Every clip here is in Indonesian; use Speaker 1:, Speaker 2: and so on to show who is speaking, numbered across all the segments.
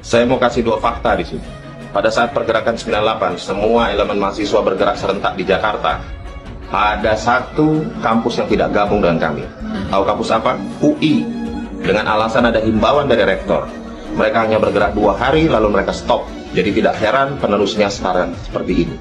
Speaker 1: Saya mau kasih dua fakta di sini. Pada saat pergerakan 98, semua elemen mahasiswa bergerak serentak di Jakarta. Ada satu kampus yang tidak gabung dengan kami. Tahu kampus apa? UI. Dengan alasan ada himbauan dari rektor. Mereka hanya bergerak 2 hari lalu mereka stop. Jadi tidak heran penerusnya sekarang seperti ini.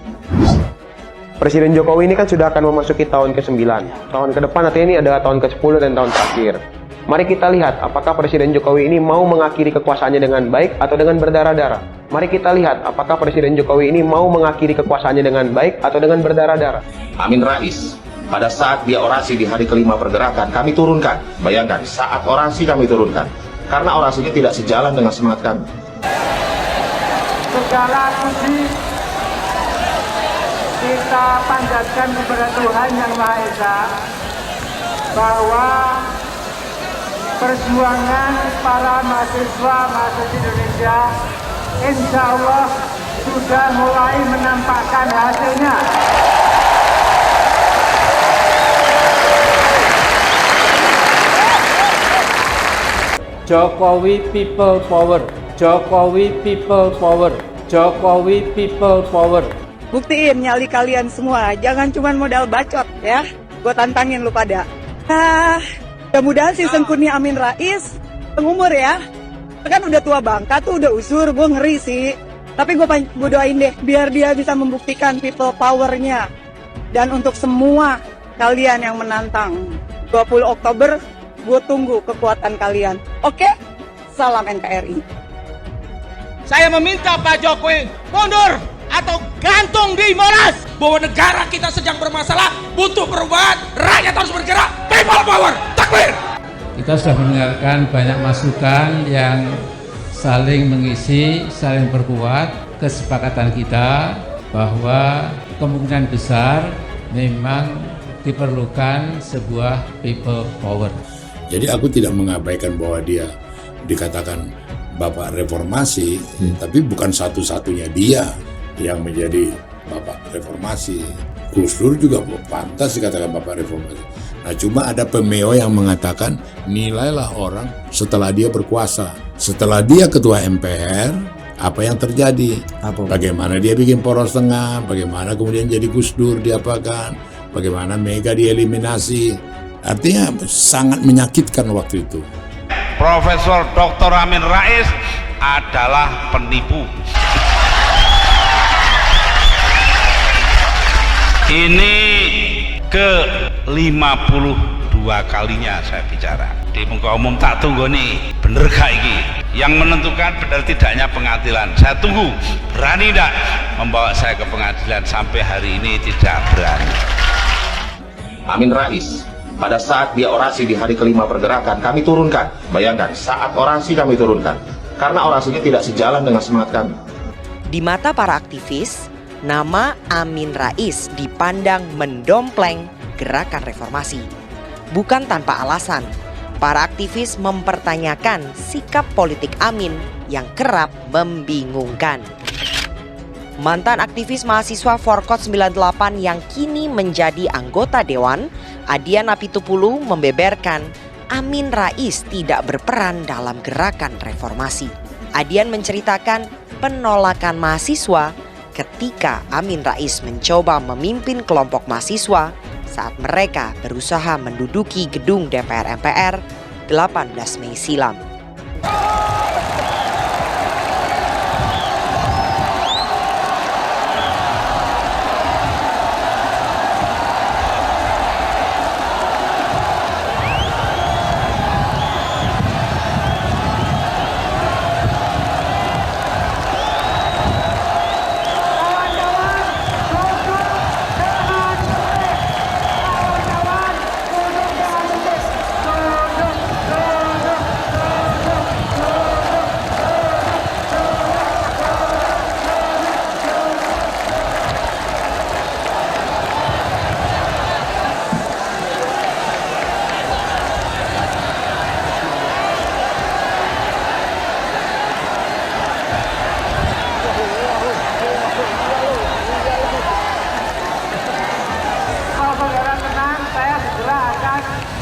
Speaker 2: Presiden Jokowi ini kan sudah akan memasuki tahun ke-9. Tahun ke depan artinya ini adalah tahun ke-10 dan tahun terakhir. Mari kita lihat apakah Presiden Jokowi ini mau mengakhiri kekuasaannya dengan baik atau dengan berdarah-darah. Mari kita lihat apakah Presiden Jokowi ini mau mengakhiri kekuasaannya dengan baik atau dengan berdarah-darah.
Speaker 1: Amin Rais, pada saat dia orasi di hari kelima pergerakan, kami turunkan. Bayangkan, saat orasi kami turunkan. Karena orasinya tidak sejalan dengan semangat kami.
Speaker 3: Segala puji kita panjatkan kepada Tuhan Yang Maha Esa bahwa perjuangan para mahasiswa Indonesia insya Allah sudah mulai menampakkan hasilnya.
Speaker 4: Jokowi people power, Jokowi people power, Jokowi people power.
Speaker 5: Buktiin nyali kalian semua, jangan cuma modal bacot ya. Gue tantangin lu pada. Mudah-mudahan si Sengkurni Amin Rais pengumur ya. Kan udah tua bangka tuh, udah usur, gue ngeri sih. Tapi gue doain deh biar dia bisa membuktikan people powernya. Dan untuk semua kalian yang menantang 20 Oktober, gue tunggu kekuatan kalian. Oke? Salam NKRI.
Speaker 6: Saya meminta Pak Jokowi mundur atau gantung di Monas. Bahwa negara kita sedang bermasalah, butuh perubahan, rakyat harus bergerak, people power, takbir.
Speaker 4: Kita sudah mendengarkan banyak masukan yang saling mengisi, saling berkuat. Kesepakatan kita bahwa kemungkinan besar memang diperlukan sebuah people power.
Speaker 7: Jadi aku tidak mengabaikan bahwa dia dikatakan Bapak Reformasi, tapi bukan satu-satunya dia yang menjadi Bapak Reformasi. Gus Dur juga pantas dikatakan Bapak Reformasi. Nah, cuma ada pemeo yang mengatakan nilailah orang setelah dia berkuasa. Setelah dia ketua MPR, apa yang terjadi? Bagaimana dia bikin poros tengah, bagaimana kemudian jadi Gus Dur diapakan, bagaimana Mega dieliminasi. Artinya sangat menyakitkan waktu itu.
Speaker 8: Profesor Dr. Amin Rais adalah penipu. Ini ke-52 kalinya saya bicara di muka umum. Tak tunggu nih, bener gak ini? Yang menentukan benar tidaknya pengadilan. Saya tunggu, berani tidak membawa saya ke pengadilan? Sampai hari ini tidak berani.
Speaker 1: Amin Rais, pada saat dia orasi di hari kelima pergerakan, kami turunkan. Bayangkan, saat orasi kami turunkan. Karena orasinya tidak sejalan dengan semangat kami.
Speaker 9: Di mata para aktivis, nama Amin Rais dipandang mendompleng gerakan reformasi. Bukan tanpa alasan, para aktivis mempertanyakan sikap politik Amin yang kerap membingungkan. Mantan aktivis mahasiswa Forkot 98 yang kini menjadi anggota Dewan, Adian Apitupulu, membeberkan Amin Rais tidak berperan dalam gerakan reformasi. Adian menceritakan penolakan mahasiswa ketika Amin Rais mencoba memimpin kelompok mahasiswa saat mereka berusaha menduduki gedung DPR MPR 18 Mei silam.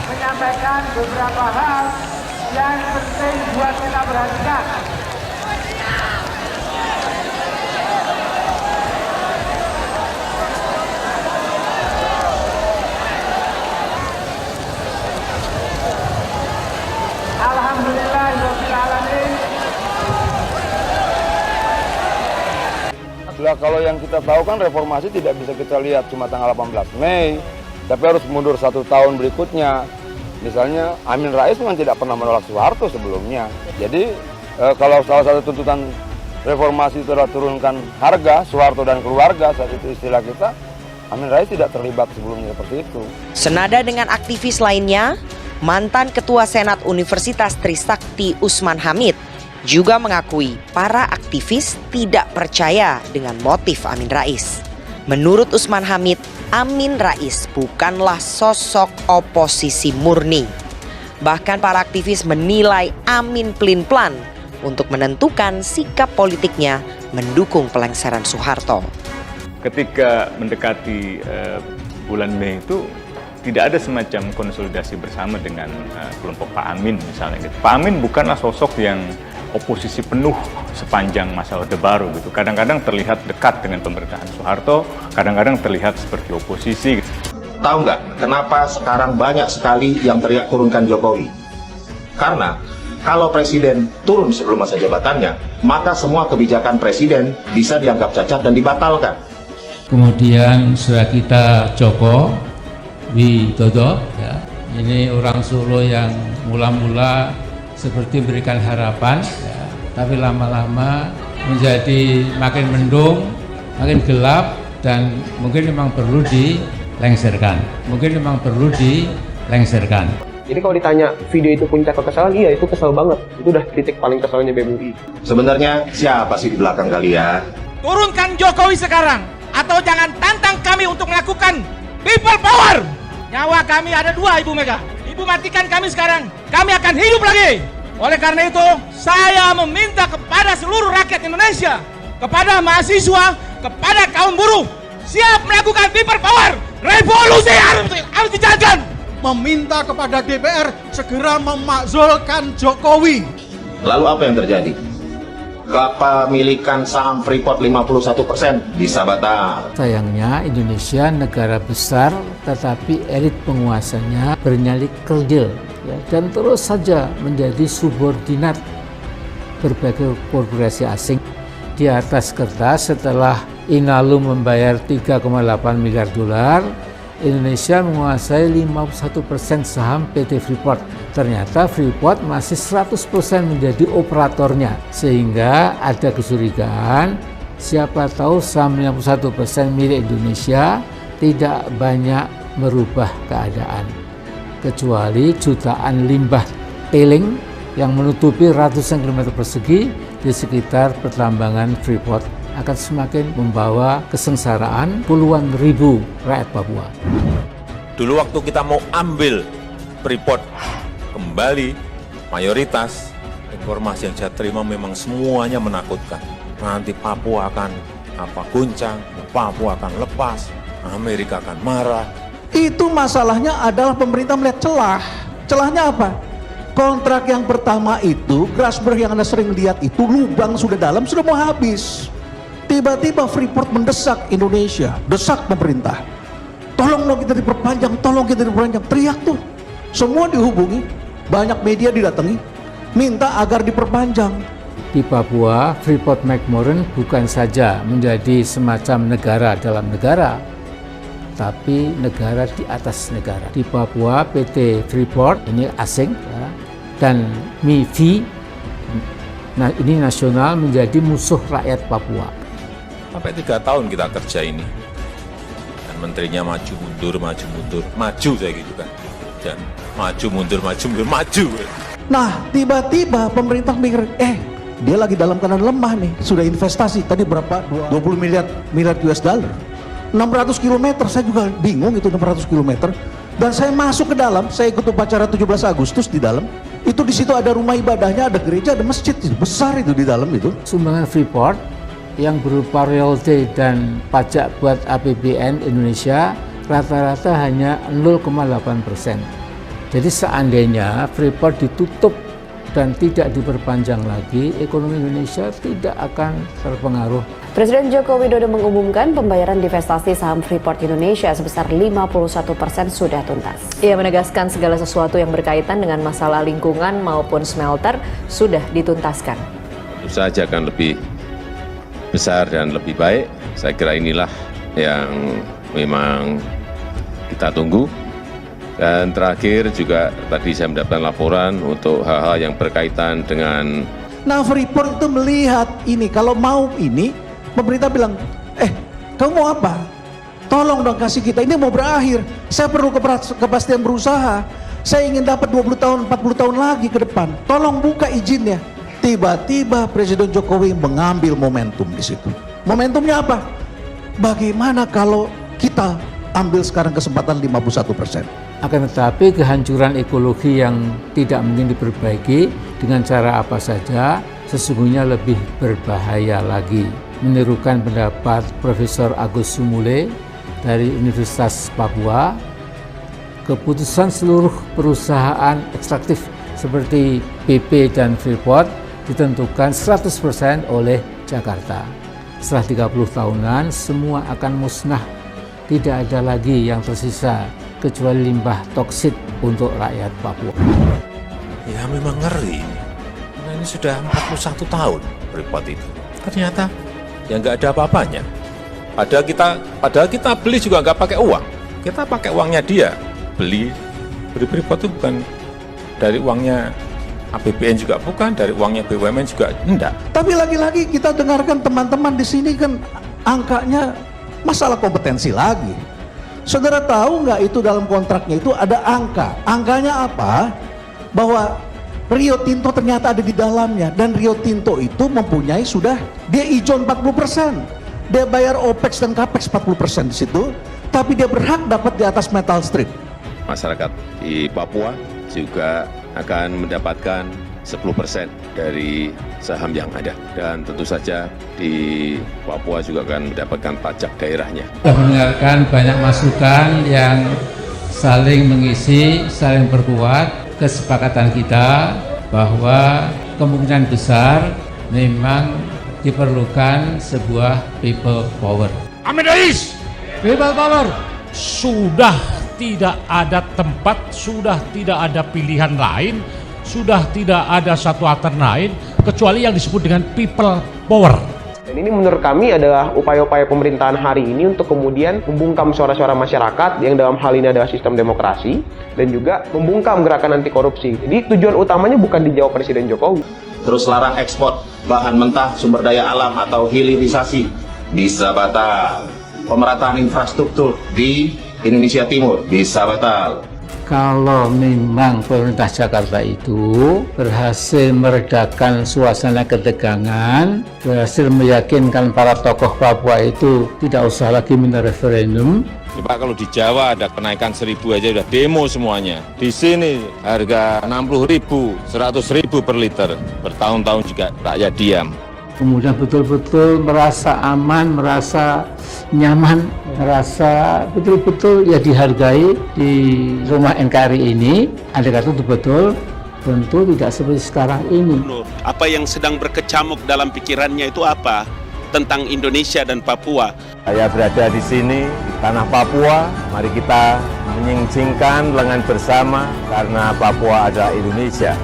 Speaker 3: Menyampaikan beberapa hal yang penting buat kita perhatikan.
Speaker 10: Kalau yang kita tahu kan reformasi tidak bisa kita lihat cuma tanggal 18 Mei, tapi harus mundur 1 tahun berikutnya. Misalnya Amin Rais memang tidak pernah menolak Soeharto sebelumnya. Jadi kalau salah satu tuntutan reformasi itu adalah turunkan harga Soeharto dan keluarga, saat itu istilah kita, Amin Rais tidak terlibat sebelumnya seperti itu.
Speaker 9: Senada dengan aktivis lainnya, mantan Ketua Senat Universitas Trisakti Usman Hamid juga mengakui para aktivis tidak percaya dengan motif Amin Rais. Menurut Usman Hamid, Amin Rais bukanlah sosok oposisi murni. Bahkan para aktivis menilai Amin pelin-pelan untuk menentukan sikap politiknya mendukung pelengseran Soeharto.
Speaker 11: Ketika mendekati bulan Mei itu tidak ada semacam konsolidasi bersama dengan kelompok Pak Amin misalnya. Pak Amin bukanlah sosok yang oposisi penuh sepanjang masa Orde Baru gitu. Kadang-kadang terlihat dekat dengan pemerintahan Soeharto, kadang-kadang terlihat seperti oposisi.
Speaker 1: Tahu nggak kenapa sekarang banyak sekali yang teriak turunkan Jokowi? Karena kalau presiden turun sebelum masa jabatannya, maka semua kebijakan presiden bisa dianggap cacat dan dibatalkan.
Speaker 4: Kemudian saudara kita Joko Widodo, ya, ini orang Solo yang mula-mula seperti memberikan harapan, ya, tapi lama-lama menjadi makin mendung, makin gelap, dan mungkin memang perlu dilengserkan.
Speaker 2: Jadi kalau ditanya video itu puncak kekesalan, iya itu kesel banget. Itu udah titik paling kesalnya BEM UI.
Speaker 1: Sebenarnya siapa sih di belakang kalian?
Speaker 6: Turunkan Jokowi sekarang, atau jangan tantang kami untuk melakukan people power. Nyawa kami ada 2, Ibu Mega. Ibu matikan kami sekarang, kami akan hidup lagi. Oleh karena itu, saya meminta kepada seluruh rakyat Indonesia, kepada mahasiswa, kepada kaum buruh, siap melakukan people power. Revolusi harus dijalankan.
Speaker 12: Meminta kepada DPR segera memakzulkan Jokowi.
Speaker 1: Lalu apa yang terjadi? Kepemilikan saham Freeport 51% bisa batal.
Speaker 4: Sayangnya Indonesia negara besar, tetapi elit penguasanya bernyali kerdil, ya, dan terus saja menjadi subordinat berbagai korporasi asing. Di atas kertas, setelah Inalum membayar 3,8 miliar dolar, Indonesia menguasai 51% saham PT Freeport. Ternyata Freeport masih 100% menjadi operatornya, sehingga ada kecurigaan siapa tahu saham 51% milik Indonesia tidak banyak merubah keadaan, kecuali jutaan limbah tailing yang menutupi ratusan kilometer persegi di sekitar pertambangan Freeport akan semakin membawa kesengsaraan puluhan ribu rakyat Papua.
Speaker 13: Dulu waktu kita mau ambil Freeport kembali, mayoritas informasi yang saya terima memang semuanya menakutkan. Nanti Papua akan goncang, Papua akan lepas, Amerika akan marah.
Speaker 12: Itu masalahnya adalah pemerintah melihat celah. Celahnya apa? Kontrak yang pertama itu, Grasberg yang Anda sering lihat itu, lubang sudah dalam, sudah mau habis. Tiba-tiba Freeport mendesak Indonesia, desak pemerintah. Tolong dong kita diperpanjang, tolong kita diperpanjang. Teriak tuh. Semua dihubungi, banyak media didatangi, minta agar diperpanjang.
Speaker 4: Di Papua, Freeport-McMoRan bukan saja menjadi semacam negara dalam negara, tapi negara di atas negara. Di Papua, PT Freeport ini asing, ya, dan MIFI, nah ini nasional, menjadi musuh rakyat Papua.
Speaker 13: Sampai 3 tahun kita kerja ini, dan menterinya maju mundur, maju saya gitu kan, dan maju mundur, maju.
Speaker 12: Nah, tiba-tiba pemerintah mikir, dia lagi dalam keadaan lemah nih, sudah investasi tadi berapa? 20 miliar US dollar. 600 km, saya juga bingung itu 600 km. Dan saya masuk ke dalam, saya ikut upacara 17 Agustus di dalam. Itu di situ ada rumah ibadahnya, ada gereja, ada masjid, besar itu di dalam itu.
Speaker 4: Sumbangan Freeport yang berupa royalti dan pajak buat APBN Indonesia rata-rata hanya 0,8%. Jadi seandainya Freeport ditutup dan tidak diperpanjang lagi, ekonomi Indonesia tidak akan terpengaruh.
Speaker 14: Presiden Joko Widodo mengumumkan pembayaran divestasi saham Freeport Indonesia sebesar 51% sudah tuntas. Ia menegaskan segala sesuatu yang berkaitan dengan masalah lingkungan maupun smelter sudah dituntaskan.
Speaker 13: Tentu saja akan lebih besar dan lebih baik Saya kira inilah yang memang kita tunggu. Dan terakhir juga tadi saya mendapatkan laporan untuk hal-hal yang berkaitan dengan.
Speaker 12: Nah, Freeport itu melihat ini, kalau mau ini, pemerintah bilang, kamu mau apa? Tolong dong kasih kita, ini mau berakhir. Saya perlu kepastian berusaha. Saya ingin dapat 20 tahun, 40 tahun lagi ke depan. Tolong buka izinnya. Tiba-tiba Presiden Jokowi mengambil momentum di situ. Momentumnya apa? Bagaimana kalau kita ambil sekarang kesempatan 51%?
Speaker 4: Akan tetapi kehancuran ekologi yang tidak mungkin diperbaiki dengan cara apa saja sesungguhnya lebih berbahaya lagi. Menirukan pendapat Profesor Agus Sumule dari Universitas Papua, keputusan seluruh perusahaan ekstraktif seperti BP dan Freeport ditentukan 100% oleh Jakarta. Setelah 30 tahunan semua akan musnah, tidak ada lagi yang tersisa kecuali limbah toksit untuk rakyat Papua.
Speaker 13: Ya memang ngeri. Nah, ini sudah 41 tahun Freeport itu. Ternyata ya nggak ada apa-apanya. Padahal kita beli juga nggak pakai uang. Kita pakai uangnya dia. Beli Freeport itu bukan dari uangnya APBN juga bukan, dari uangnya BUMN juga enggak.
Speaker 12: Tapi lagi-lagi kita dengarkan teman-teman di sini kan angkanya masalah kompetensi lagi. Saudara tahu nggak itu dalam kontraknya itu ada angka. Angkanya apa? Bahwa Rio Tinto ternyata ada di dalamnya. Dan Rio Tinto itu mempunyai sudah, dia ijon 40%. Dia bayar OPEX dan CAPEX 40% di situ. Tapi dia berhak dapat di atas metal strip.
Speaker 13: Masyarakat di Papua juga akan mendapatkan 10% dari saham yang ada. Dan tentu saja di Papua juga akan mendapatkan pajak daerahnya.
Speaker 4: Kita mendengarkan banyak masukan yang saling mengisi, saling berkuat kesepakatan kita bahwa kemungkinan besar memang diperlukan sebuah people power.
Speaker 6: Amin Rais,
Speaker 4: People power.
Speaker 6: sudah tidak ada tempat, sudah tidak ada pilihan lain, sudah tidak ada satu alternatif lain kecuali yang disebut dengan people power.
Speaker 2: Dan ini menurut kami adalah upaya-upaya pemerintahan hari ini untuk kemudian membungkam suara-suara masyarakat yang dalam hal ini adalah sistem demokrasi dan juga membungkam gerakan anti korupsi. Jadi tujuan utamanya bukan dijawab Presiden Jokowi.
Speaker 1: Terus larang ekspor bahan mentah sumber daya alam atau hilirisasi bisa batal. Pemerataan infrastruktur di Indonesia Timur bisa batal.
Speaker 4: Kalau memang pemerintah Jakarta itu berhasil meredakan suasana ketegangan, berhasil meyakinkan para tokoh Papua itu tidak usah lagi minta referendum.
Speaker 13: Pak, kalau di Jawa ada kenaikan 1.000 aja udah demo semuanya. Di sini harga 60.000, 100.000 per liter. Bertahun-tahun juga rakyat diam.
Speaker 4: Kemudian betul-betul merasa aman, merasa nyaman, merasa betul-betul ya dihargai di rumah NKRI ini. Andai kata betul tentu tidak seperti sekarang ini.
Speaker 15: Apa yang sedang berkecamuk dalam pikirannya itu apa? Tentang Indonesia dan Papua.
Speaker 10: Saya berada di sini, di tanah Papua. Mari kita menyingsingkan lengan bersama karena Papua adalah Indonesia.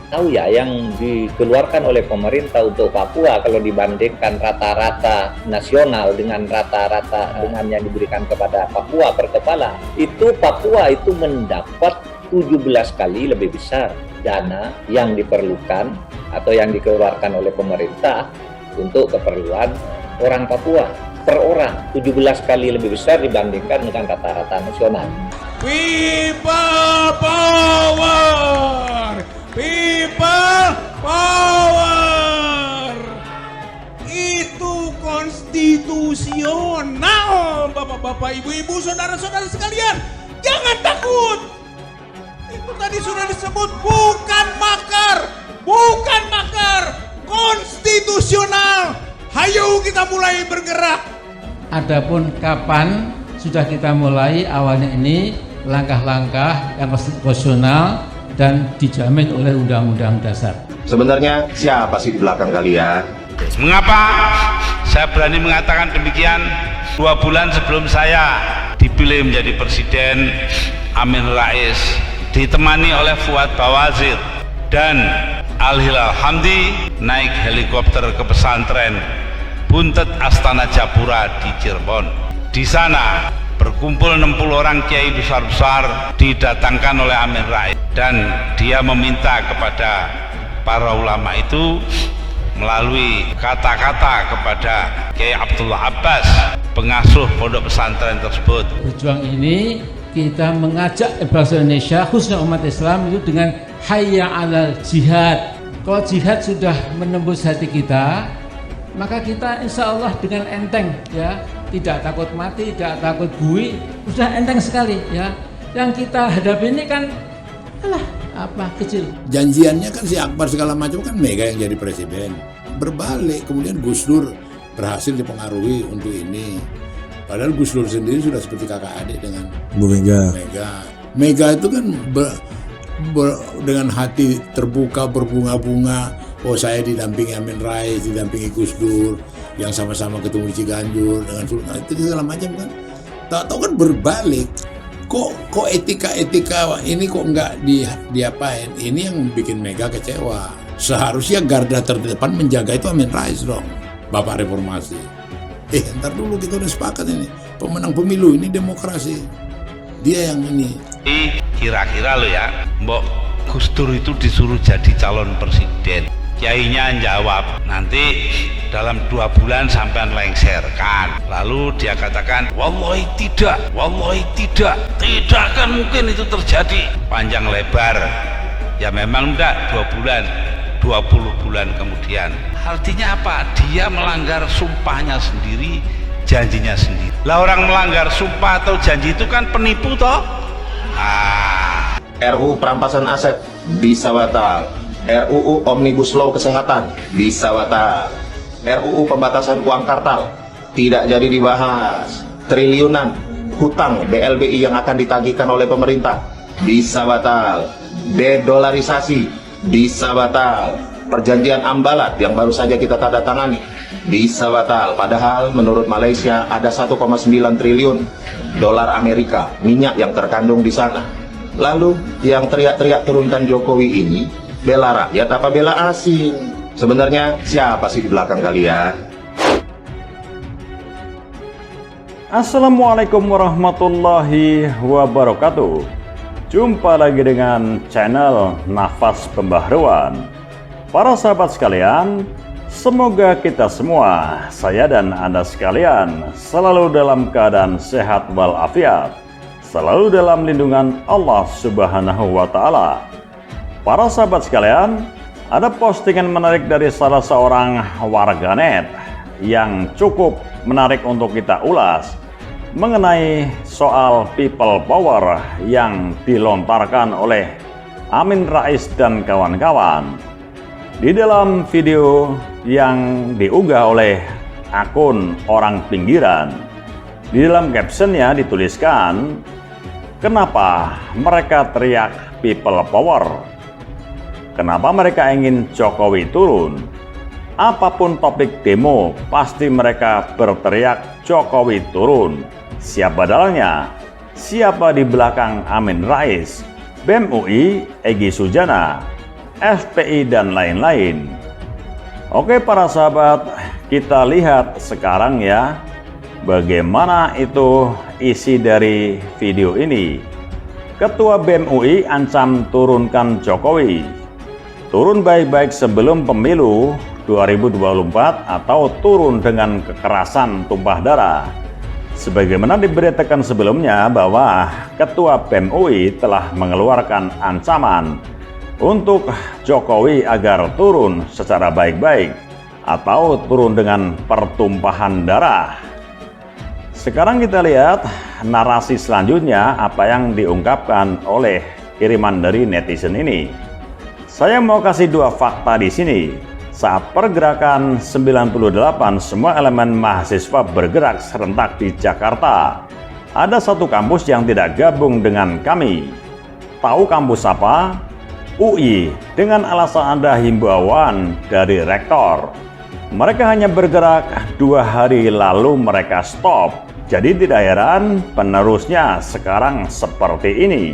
Speaker 16: Tahu ya yang dikeluarkan oleh pemerintah untuk Papua kalau dibandingkan rata-rata nasional dengan rata-rata dengan yang diberikan kepada Papua per kepala, itu Papua itu mendapat 17 kali lebih besar dana yang diperlukan atau yang dikeluarkan oleh pemerintah untuk keperluan orang Papua per orang, 17 kali lebih besar dibandingkan dengan rata-rata nasional.
Speaker 6: People power! People power! Itu konstitusional, bapak-bapak, ibu-ibu, saudara-saudara sekalian. Jangan takut. Itu tadi sudah disebut bukan makar, konstitusional. Hayo kita mulai bergerak.
Speaker 4: Adapun kapan sudah kita mulai, awalnya ini langkah-langkah yang konstitusional dan dijamin oleh Undang-Undang Dasar.
Speaker 1: Sebenarnya siapa sih di belakang kalian?
Speaker 8: Mengapa saya berani mengatakan demikian? 2 bulan sebelum saya dipilih menjadi presiden, Amin Rais ditemani oleh Fuad Bawazir dan Al Hilal Hamdi naik helikopter ke pesantren Buntet Astana Japura di Cirebon. Di sana berkumpul 60 orang kiai besar-besar didatangkan oleh Amin Rais, dan dia meminta kepada para ulama itu melalui kata-kata kepada Kiai Abdullah Abbas, pengasuh pondok pesantren tersebut.
Speaker 4: Berjuang ini kita mengajak bangsa Indonesia, khususnya umat Islam itu dengan hayya 'alal jihad. Kalau jihad sudah menembus hati kita, maka kita insya Allah dengan enteng, ya, tidak takut mati, tidak takut bui, sudah enteng sekali, ya. Yang kita hadapi ini kan kecil.
Speaker 7: Janjiannya kan si Akbar segala macam kan Mega yang jadi presiden. Berbalik, kemudian Gus Dur berhasil dipengaruhi untuk ini. Padahal Gus Dur sendiri sudah seperti kakak adik dengan Bu Mega. Mega itu kan dengan hati terbuka, berbunga-bunga. Oh, saya didampingi Amin Rais, didampingi Gus Dur, yang sama-sama ketemu di Ciganjur dengan Sultan, itu segala macam kan. Tahu kan berbalik. Kok etika ini kok nggak diapain? Ini yang bikin Mega kecewa. Seharusnya garda terdepan menjaga itu Amin Rais dong, Bapak Reformasi. Ntar dulu, kita udah sepakat ini. Pemenang pemilu ini demokrasi. Dia yang ini.
Speaker 8: Kira-kira lo ya, Mbok Gus Dur itu disuruh jadi calon presiden. Kiainya jawab, nanti dalam 2 bulan sampean lengser kan. Lalu dia katakan, wallahi tidak, tidak akan mungkin itu terjadi. Panjang lebar, ya memang enggak 2 bulan, 20 bulan kemudian. Artinya apa? Dia melanggar sumpahnya sendiri, janjinya sendiri. Lah orang melanggar sumpah atau janji itu kan penipu toh.
Speaker 1: RUU perampasan aset bisa batal. RUU Omnibus Law Kesehatan bisa batal. RUU pembatasan uang kartal tidak jadi dibahas. Triliunan hutang BLBI yang akan ditagihkan oleh pemerintah bisa batal. Dedolarisasi bisa batal. Perjanjian Ambalat yang baru saja kita tanda tangani bisa batal. Padahal menurut Malaysia ada 1,9 triliun dolar Amerika minyak yang terkandung di sana. Lalu yang teriak-teriak turunkan Jokowi ini bela rakyat apa bela asing? Sebenarnya siapa sih di belakang kalian?
Speaker 17: Assalamualaikum warahmatullahi wabarakatuh. Jumpa lagi dengan channel Nafas Pembaharuan. Para sahabat sekalian, semoga kita semua, saya dan Anda sekalian, selalu dalam keadaan sehat walafiat, selalu dalam lindungan Allah Subhanahu wa Ta'ala. Para sahabat sekalian, ada postingan menarik dari salah seorang warganet yang cukup menarik untuk kita ulas mengenai soal people power yang dilontarkan oleh Amin Rais dan kawan-kawan. Di dalam video yang diunggah oleh akun orang pinggiran, di dalam captionnya dituliskan, kenapa mereka teriak people power? Kenapa mereka ingin Jokowi turun? Apapun topik demo, pasti mereka berteriak Jokowi turun. Siapa dalangnya? Siapa di belakang Amin Rais, BEM UI, Egy Sujana, FPI, dan lain-lain? Oke para sahabat, kita lihat sekarang ya, bagaimana itu isi dari video ini. Ketua BEM UI ancam turunkan Jokowi. Turun baik-baik sebelum pemilu 2024 atau turun dengan kekerasan tumpah darah. Sebagaimana diberitakan sebelumnya bahwa Ketua BEM UI telah mengeluarkan ancaman untuk Jokowi agar turun secara baik-baik atau turun dengan pertumpahan darah. Sekarang kita lihat narasi selanjutnya apa yang diungkapkan oleh kiriman dari netizen ini. Saya mau kasih 2 fakta di sini. Saat pergerakan 98, semua elemen mahasiswa bergerak serentak di Jakarta. Ada satu kampus yang tidak gabung dengan kami. Tahu kampus apa? UI, dengan alasan ada himbauan dari rektor. Mereka hanya bergerak 2 hari lalu mereka stop. Jadi tidak heran penerusnya sekarang seperti ini.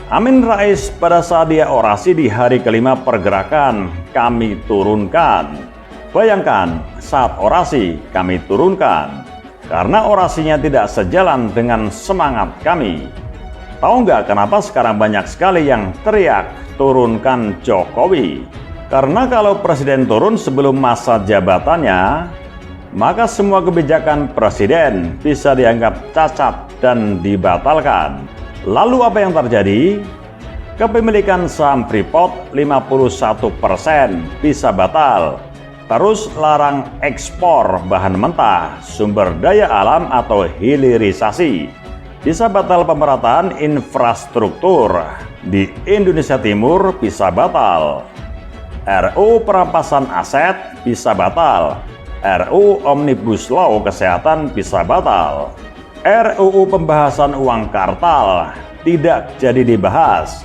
Speaker 17: Amin Rais pada saat dia orasi di hari kelima pergerakan kami turunkan. Bayangkan saat orasi kami turunkan, karena orasinya tidak sejalan dengan semangat kami. Tahu nggak kenapa sekarang banyak sekali yang teriak turunkan Jokowi? Karena kalau presiden turun sebelum masa jabatannya, maka semua kebijakan presiden bisa dianggap cacat dan dibatalkan. Lalu apa yang terjadi? Kepemilikan saham Freeport 51% bisa batal. Terus larang ekspor bahan mentah, sumber daya alam atau hilirisasi. Bisa batal pemerataan infrastruktur. Di Indonesia Timur bisa batal. RUU perampasan aset bisa batal. RUU Omnibus Law Kesehatan bisa batal. RUU pembahasan uang kartal tidak jadi dibahas.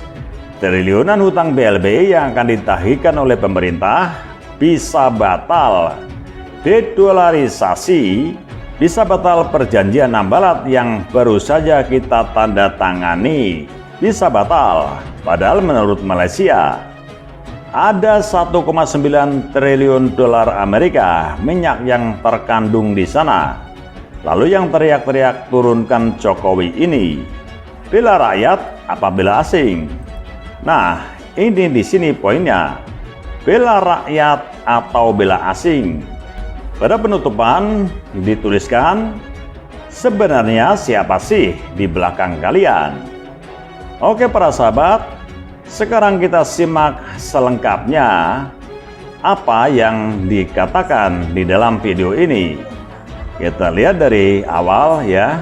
Speaker 17: Triliunan hutang BLBI yang akan ditagihkan oleh pemerintah bisa batal. Dedolarisasi bisa batal. Perjanjian Nambalat yang baru saja kita tanda tangani bisa batal. Padahal menurut Malaysia ada 1,9 triliun dolar Amerika minyak yang terkandung di sana. Lalu yang teriak-teriak turunkan Jokowi ini, bela rakyat apa bela asing? Nah, ini di sini poinnya. Bela rakyat atau bela asing? Pada penutupan dituliskan, sebenarnya siapa sih di belakang kalian? Oke para sahabat, sekarang kita simak selengkapnya apa yang dikatakan di dalam video ini. Kita lihat dari awal ya.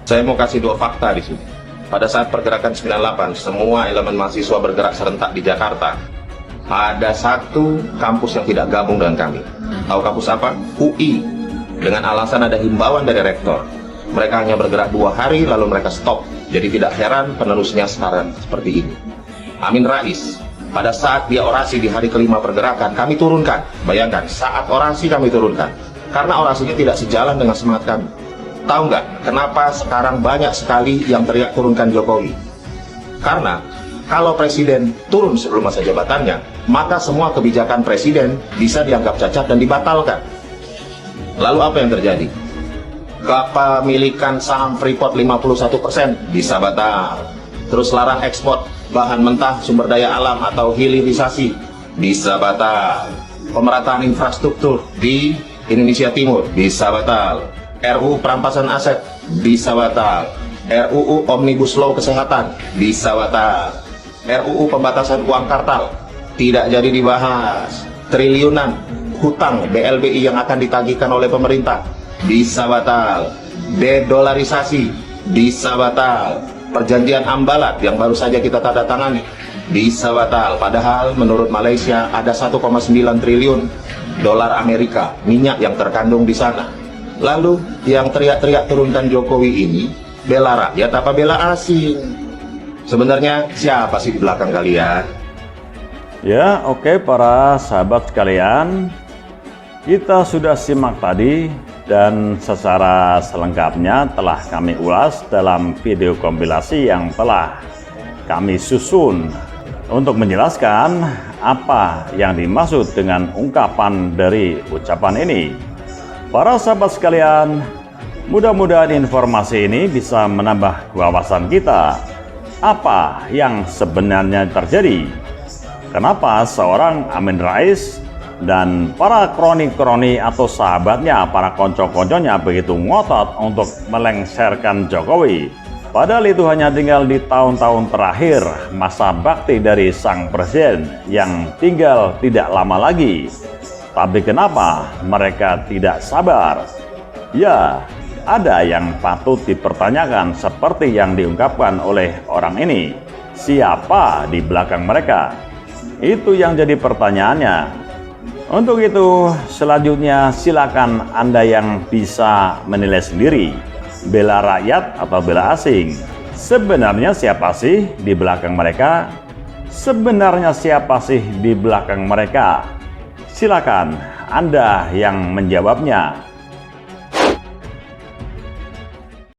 Speaker 1: Saya mau kasih dua fakta di sini. Pada saat pergerakan 98, semua elemen mahasiswa bergerak serentak di Jakarta. Ada satu kampus yang tidak gabung dengan kami. Tahu kampus apa? UI. Dengan alasan ada himbauan dari rektor. Mereka hanya bergerak 2 hari lalu mereka stop. Jadi tidak heran penerusnya sekarang seperti ini. Amin Rais, pada saat dia orasi di hari kelima pergerakan, kami turunkan. Bayangkan, saat orasi kami turunkan. Karena orasinya tidak sejalan dengan semangat kami. Tahu nggak kenapa sekarang banyak sekali yang teriak turunkan Jokowi? Karena kalau presiden turun sebelum masa jabatannya, maka semua kebijakan presiden bisa dianggap cacat dan dibatalkan. Lalu apa yang terjadi? Kepemilikan saham Freeport 51% bisa batal. Terus larang ekspor bahan mentah sumber daya alam atau hilirisasi bisa batal. Pemerataan infrastruktur di Indonesia Timur bisa batal. RUU perampasan aset bisa batal. RUU Omnibus Law Kesehatan bisa batal. RUU pembatasan uang kartal tidak jadi dibahas. Triliunan hutang BLBI yang akan ditagihkan oleh pemerintah bisa batal. Dedolarisasi bisa batal. Perjanjian Ambalat yang baru saja kita tanda tangani bisa batal. Padahal menurut Malaysia ada 1,9 triliun dolar Amerika minyak yang terkandung di sana. Lalu yang teriak-teriak turunkan Jokowi ini bela rakyat apa bela asing? Sebenarnya siapa sih di belakang kalian?
Speaker 17: Ya, oke para sahabat sekalian, kita sudah simak tadi dan secara selengkapnya telah kami ulas dalam video kompilasi yang telah kami susun untuk menjelaskan apa yang dimaksud dengan ungkapan dari ucapan ini. Para sahabat sekalian, mudah-mudahan informasi ini bisa menambah wawasan kita apa yang sebenarnya terjadi. Kenapa seorang Amin Rais dan para kroni-kroni atau sahabatnya, para konco-konconya begitu ngotot untuk melengsarkan Jokowi? Padahal itu hanya tinggal di tahun-tahun terakhir masa bakti dari sang presiden yang tinggal tidak lama lagi. Tapi kenapa mereka tidak sabar? Ya, ada yang patut dipertanyakan seperti yang diungkapkan oleh orang ini. Siapa di belakang mereka? Itu yang jadi pertanyaannya. Untuk itu, selanjutnya silakan Anda yang bisa menilai sendiri. Bela rakyat atau bela asing? Sebenarnya siapa sih di belakang mereka? Sebenarnya siapa sih di belakang mereka? Silakan Anda yang menjawabnya.